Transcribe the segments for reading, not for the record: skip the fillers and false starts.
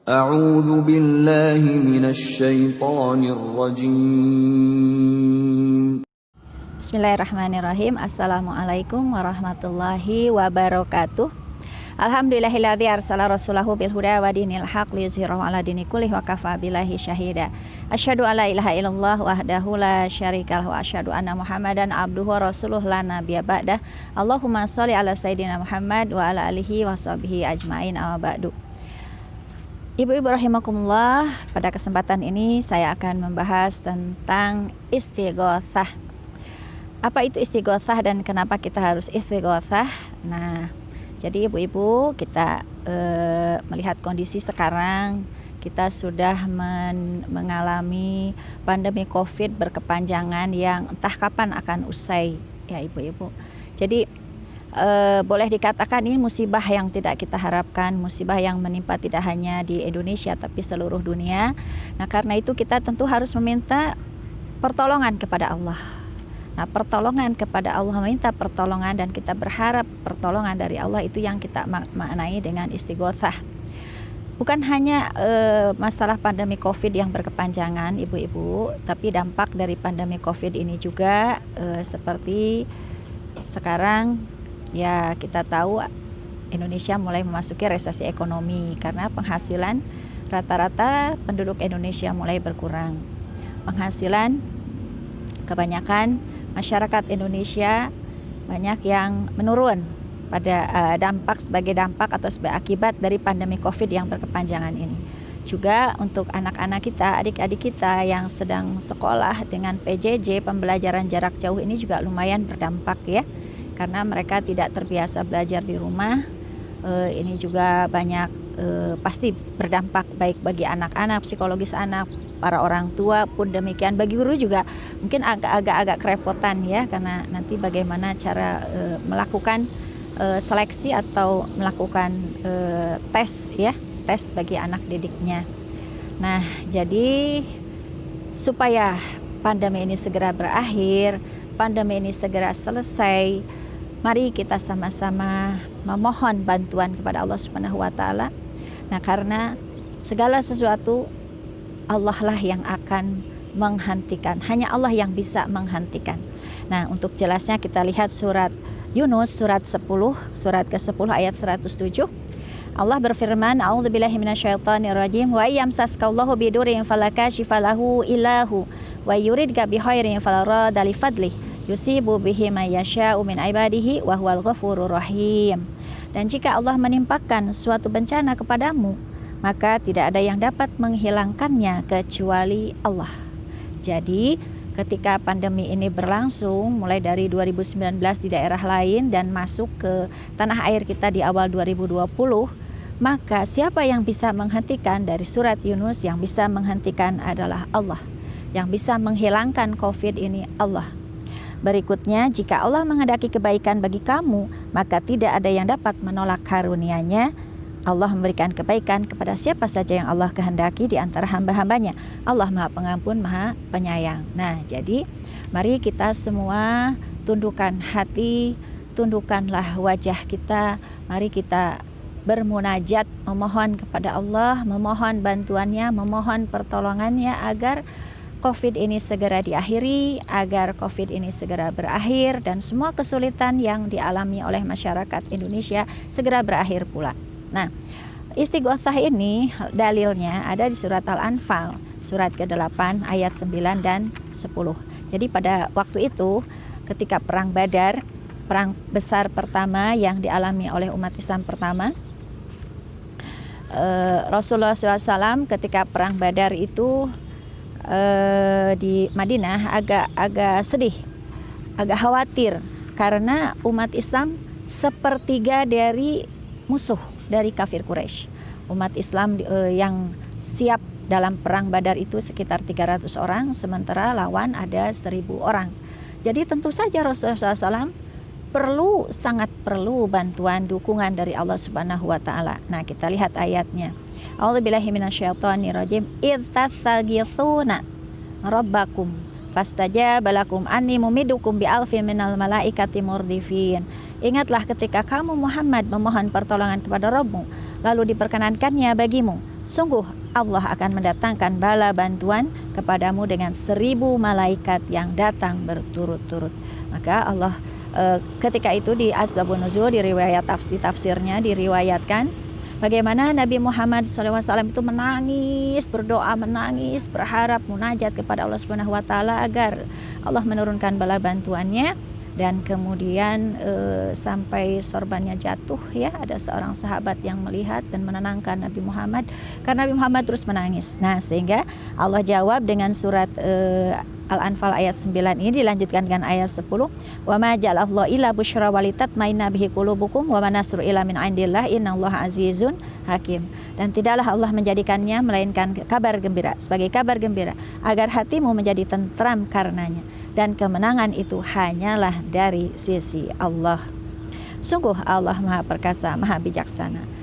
أعوذ بالله من الشيطان الرجيم. Bismillahirrahmanirrahim. Assalamualaikum warahmatullahi wabarakatuh. Alhamdulillahilladzi arsala rasulahu bil huda wa dinil haq liyuzhirahu ala dini kullih wa kafa billahi syahida. Asyhadu alla ilaha illallah wahdahu la syarikalah wa asyhadu anna Muhammadan abduhu wa rasuluh la nabiyya ba'dah. Allahumma sholli ala sayidina Muhammad wa ala alihi wa sahbihi ajmain amma ba'du. Ibu-ibu rahimakumullah, pada kesempatan ini saya akan membahas tentang istighotsah. Apa itu istighotsah dan kenapa kita harus istighotsah? Nah, jadi ibu-ibu, kita melihat kondisi sekarang, kita sudah mengalami pandemi COVID berkepanjangan yang entah kapan akan usai, ya ibu-ibu. Jadi boleh dikatakan ini musibah yang tidak kita harapkan, musibah yang menimpa tidak hanya di Indonesia tapi seluruh dunia. Nah, karena itu kita tentu harus meminta pertolongan kepada Allah. Nah, pertolongan kepada Allah, meminta pertolongan dan kita berharap pertolongan dari Allah, itu yang kita maknai dengan istighotsah. Bukan hanya masalah pandemi COVID yang berkepanjangan, ibu-ibu, tapi dampak dari pandemi COVID ini juga seperti sekarang ya kita tahu Indonesia mulai memasuki resesi ekonomi karena penghasilan rata-rata penduduk Indonesia mulai berkurang. Penghasilan kebanyakan masyarakat Indonesia banyak yang menurun pada sebagai dampak atau sebagai akibat dari pandemi COVID yang berkepanjangan ini. Juga untuk anak-anak kita, adik-adik kita yang sedang sekolah dengan PJJ, pembelajaran jarak jauh ini juga lumayan berdampak ya. Karena mereka tidak terbiasa belajar di rumah, ini juga banyak pasti berdampak baik bagi anak-anak, psikologis anak, para orang tua pun demikian. Bagi guru juga mungkin agak kerepotan ya, karena nanti bagaimana cara melakukan seleksi atau melakukan tes bagi anak didiknya. Nah, jadi supaya pandemi ini segera berakhir, pandemi ini segera selesai, mari kita sama-sama memohon bantuan kepada Allah Subhanahu wa taala. Nah, karena segala sesuatu Allah lah yang akan menghentikan. Hanya Allah yang bisa menghentikan. Nah, untuk jelasnya kita lihat surat Yunus surat 10, surat ke-10 ayat 107. Allah berfirman, A'udzubillahi minasyaitonirrajim, wa yamsaskallahu bidurin falakashifa lahu illahu wa yuridka bihairin falarada li fadlih yusibu bihi may yasha'u min ibadihi wa huwal ghafurur rahim. Dan jika Allah menimpakan suatu bencana kepadamu, maka tidak ada yang dapat menghilangkannya kecuali Allah. Jadi ketika pandemi ini berlangsung mulai dari 2019 di daerah lain dan masuk ke tanah air kita di awal 2020, maka siapa yang bisa menghentikan? Dari surat Yunus, yang bisa menghentikan adalah Allah. Yang bisa menghilangkan COVID ini Allah. Berikutnya, jika Allah menghendaki kebaikan bagi kamu, maka tidak ada yang dapat menolak karunia-Nya. Allah memberikan kebaikan kepada siapa saja yang Allah kehendaki di antara hamba-hambanya. Allah Maha Pengampun, Maha Penyayang. Nah, jadi mari kita semua tundukkan hati, tundukkanlah wajah kita. Mari kita bermunajat, memohon kepada Allah, memohon bantuannya, memohon pertolongannya agar COVID ini segera diakhiri, agar COVID ini segera berakhir dan semua kesulitan yang dialami oleh masyarakat Indonesia segera berakhir pula. Nah, istighotsah ini dalilnya ada di surat Al-Anfal, surat ke-8 ayat 9 dan 10. Jadi pada waktu itu ketika perang Badar, perang besar pertama yang dialami oleh umat Islam pertama, Rasulullah SAW ketika perang Badar itu di Madinah agak sedih, agak khawatir karena umat Islam sepertiga dari musuh dari kafir Quraisy. Umat Islam yang siap dalam perang Badar itu sekitar 300 orang, sementara lawan ada 1000 orang. Jadi tentu saja Rasulullah SAW sangat perlu bantuan, dukungan dari Allah Subhanahu wa taala. Nah, kita lihat ayatnya. A'udzubillahi minasyaitonirrajim. Idz tastaghitsuna rabbakum fastajaba lakum anni mumidukum bi alfin minal malaikati murdifin. Ingatlah ketika kamu Muhammad memohon pertolongan kepada Rabbmu, lalu diperkenankannya bagimu Sungguh Allah akan mendatangkan bala bantuan kepadamu dengan 1000 malaikat yang datang berturut-turut. Maka Allah ketika itu di Asbabun Nuzul, di riwayat di tafsirnya diriwayatkan bagaimana Nabi Muhammad SAW itu menangis, berdoa, menangis, berharap, munajat kepada Allah Subhanahu wa taala agar Allah menurunkan bala bantuannya. Dan kemudian sampai sorbannya jatuh, ya, ada seorang sahabat yang melihat dan menenangkan Nabi Muhammad karena Nabi Muhammad terus menangis. Nah, sehingga Allah jawab dengan surat Al-Anfal ayat 9 ini dilanjutkan dengan ayat 10, wa ma ja'alallahu illa busyra walitatmainna bihi qulubukum wa ma nasru illa min indillah innallaha azizun hakim. Dan tidaklah Allah menjadikannya melainkan kabar gembira, sebagai kabar gembira agar hatimu menjadi tentram karenanya, dan kemenangan itu hanyalah dari sisi Allah. Sungguh Allah Maha Perkasa, Maha Bijaksana.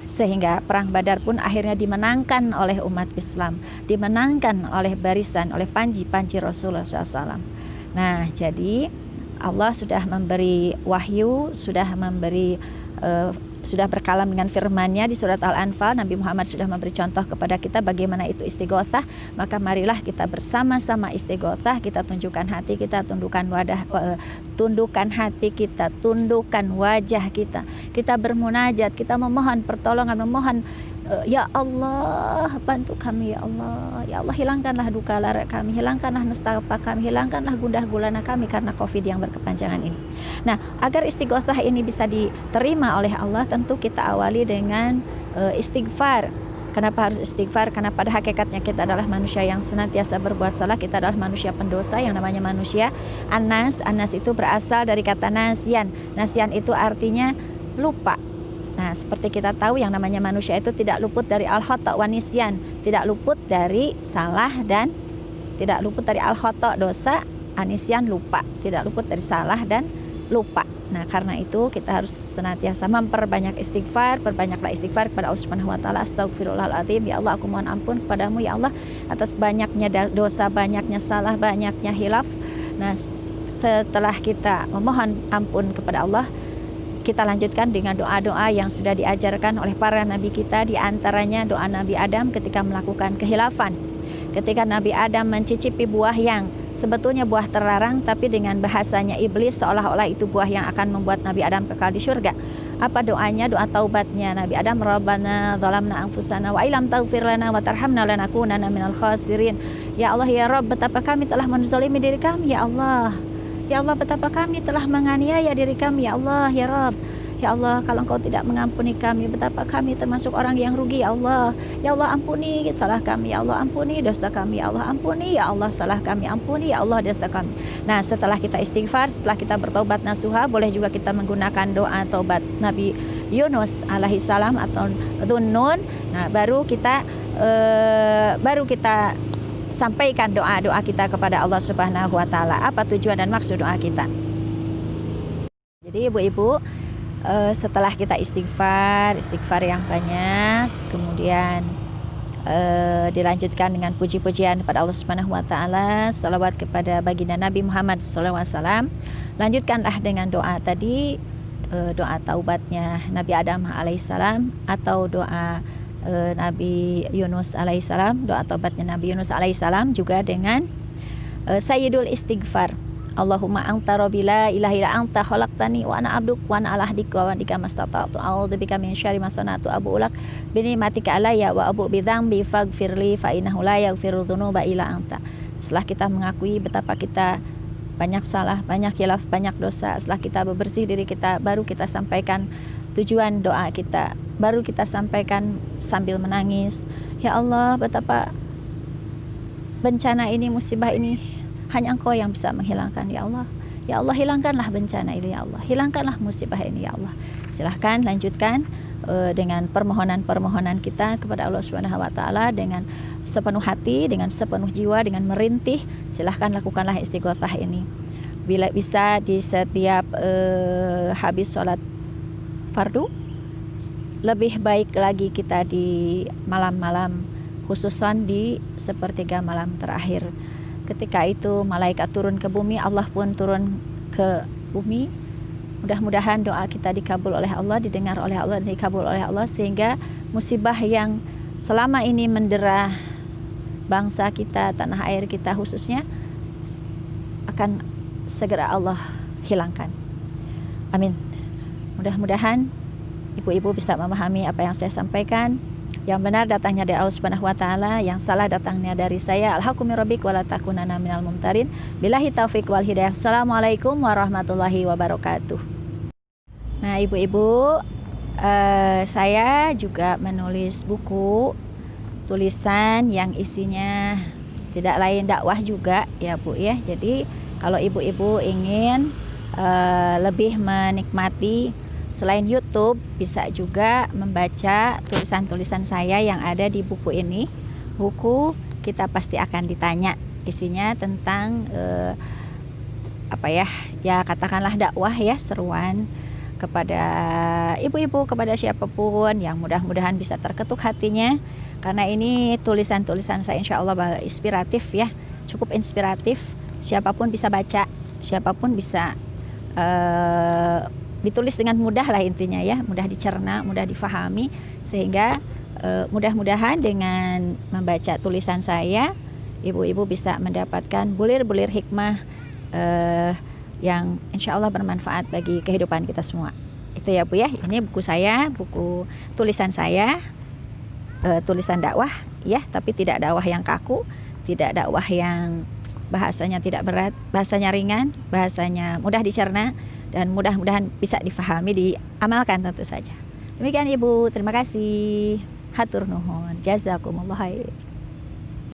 Sehingga perang Badar pun akhirnya dimenangkan oleh umat Islam, dimenangkan oleh barisan, oleh panji-panji Rasulullah SAW. Nah, jadi Allah sudah memberi wahyu, sudah berkalam dengan firman-Nya di surat Al-Anfal. Nabi Muhammad sudah memberi contoh kepada kita bagaimana itu istighotsah. Maka marilah kita bersama-sama istighotsah. Kita tunjukkan hati kita, tundukkan hati kita, tundukkan wajah kita. Kita bermunajat, kita memohon pertolongan, memohon ya Allah, bantu kami ya Allah. Ya Allah, hilangkanlah duka lara kami, hilangkanlah nestapa kami, hilangkanlah gundah gulana kami karena Covid yang berkepanjangan ini. Nah, agar istighotsah ini bisa diterima oleh Allah, tentu kita awali dengan istighfar. Kenapa harus istighfar? Karena pada hakikatnya kita adalah manusia yang senantiasa berbuat salah. Kita adalah manusia pendosa, yang namanya manusia anas. Anas itu berasal dari kata nasian. Nasian itu artinya lupa. Nah, seperti kita tahu yang namanya manusia itu tidak luput dari al-khata' wa nisyan, tidak luput dari salah dan tidak luput dari al-khata' dosa, anisyan lupa, tidak luput dari salah dan lupa. Nah, karena itu kita harus senantiasa memperbanyak istighfar, perbanyaklah istighfar kepada Allah Subhanahu wa taala. Astaghfirullahaladzim, ya Allah aku mohon ampun kepadamu ya Allah atas banyaknya dosa, banyaknya salah, banyaknya hilaf. Nah, setelah kita memohon ampun kepada Allah, kita lanjutkan dengan doa-doa yang sudah diajarkan oleh para nabi kita, di antaranya doa Nabi Adam ketika melakukan kehilafan. Ketika Nabi Adam mencicipi buah yang sebetulnya buah terlarang, tapi dengan bahasanya iblis seolah-olah itu buah yang akan membuat Nabi Adam kekal di surga. Apa doanya? Doa taubatnya Nabi Adam, Rabbana zalamna anfusana wa illam taghfir lana wa tarhamna lanakunanna minal khasirin. Ya Allah, ya Rabb, betapa kami telah menzalimi diri kami, ya Allah. Ya Allah, betapa kami telah menganiaya diri kami, ya Allah, ya Rabb. Ya Allah, kalau Engkau tidak mengampuni kami, betapa kami termasuk orang yang rugi, ya Allah. Ya Allah, ampuni salah kami, ya Allah, ampuni dosa kami, ya Allah, ampuni, ya Allah, salah kami, ampuni, ya Allah, dosa kami. Nah, setelah kita istighfar, setelah kita bertobat nasuha, boleh juga kita menggunakan doa taubat Nabi Yunus alaihissalam atau Dhunnun. Nah, baru kita sampaikan doa-doa kita kepada Allah Subhanahu wa taala. Apa tujuan dan maksud doa kita? Jadi ibu-ibu, setelah kita istighfar yang banyak, kemudian dilanjutkan dengan puji-pujian kepada Allah Subhanahu wa taala, salawat kepada baginda Nabi Muhammad SAW. Lanjutkanlah dengan doa tadi, doa taubatnya Nabi Adam alaihissalam atau doa Nabi Yunus alaihissalam, doa taubatnya Nabi Yunus alaihissalam, juga dengan sayyidul istighfar. Allahumma anta rabbi la ilaha illa anta khalaqtani wa ana abduk wa ana ala ahdika wa wa'dika mastata'tu a'udzubika min syarri ma sana'tu abu'u lak bi ni'matika alayya wa abu'u bi dzambi faghfirli fa innahu la yaghfiru dzunuba illa anta. Setelah kita mengakui betapa kita banyak salah, banyak khilaf, banyak dosa, setelah kita bebersih diri kita, baru kita sampaikan tujuan doa kita, baru kita sampaikan sambil menangis. Ya Allah, betapa bencana ini, musibah ini hanya Engkau yang bisa menghilangkan, ya Allah. Ya Allah, hilangkanlah bencana ini, ya Allah. Hilangkanlah musibah ini, ya Allah. Silahkan lanjutkan dengan permohonan-permohonan kita kepada Allah Subhanahu wa taala dengan sepenuh hati, dengan sepenuh jiwa, dengan merintih. Silahkan lakukanlah istighotsah ini. Bila bisa di setiap habis sholat fardu, lebih baik lagi kita di malam-malam, khususan di sepertiga malam terakhir. Ketika itu malaikat turun ke bumi, Allah pun turun ke bumi. Mudah-mudahan doa kita dikabul oleh Allah, didengar oleh Allah, dikabul oleh Allah, sehingga musibah yang selama ini mendera bangsa kita, tanah air kita khususnya, akan segera Allah hilangkan. Amin. Mudah-mudahan ibu-ibu bisa memahami apa yang saya sampaikan. Yang benar datangnya dari Allah Subhanahu wa taala, yang salah datangnya dari saya. Al-haqqu min rabbik wa la takunanna minal mumtarin. Billahi taufiq wal hidayah. Assalamualaikum warahmatullahi wabarakatuh. Nah, ibu-ibu, saya juga menulis buku tulisan yang isinya tidak lain dakwah juga ya Bu ya. Jadi kalau ibu-ibu ingin lebih menikmati selain YouTube, bisa juga membaca tulisan-tulisan saya yang ada di buku ini. Buku Kita Pasti Akan Ditanya, isinya tentang ya katakanlah dakwah ya, seruan kepada ibu-ibu, kepada siapapun yang mudah-mudahan bisa terketuk hatinya. Karena ini tulisan-tulisan saya insya Allah inspiratif ya, cukup inspiratif. Siapapun bisa baca, siapapun bisa ditulis dengan mudah lah intinya ya, mudah dicerna, mudah difahami. Sehingga mudah-mudahan dengan membaca tulisan saya, ibu-ibu bisa mendapatkan bulir-bulir hikmah yang insya Allah bermanfaat bagi kehidupan kita semua. Itu ya Bu ya, ini buku saya, buku tulisan saya, tulisan dakwah ya, tapi tidak dakwah yang kaku, tidak dakwah yang bahasanya tidak berat, bahasanya ringan, bahasanya mudah dicerna, dan mudah-mudahan bisa difahami, diamalkan tentu saja. Demikian Ibu, terima kasih. Hatur nuhun, jazakumullah khair.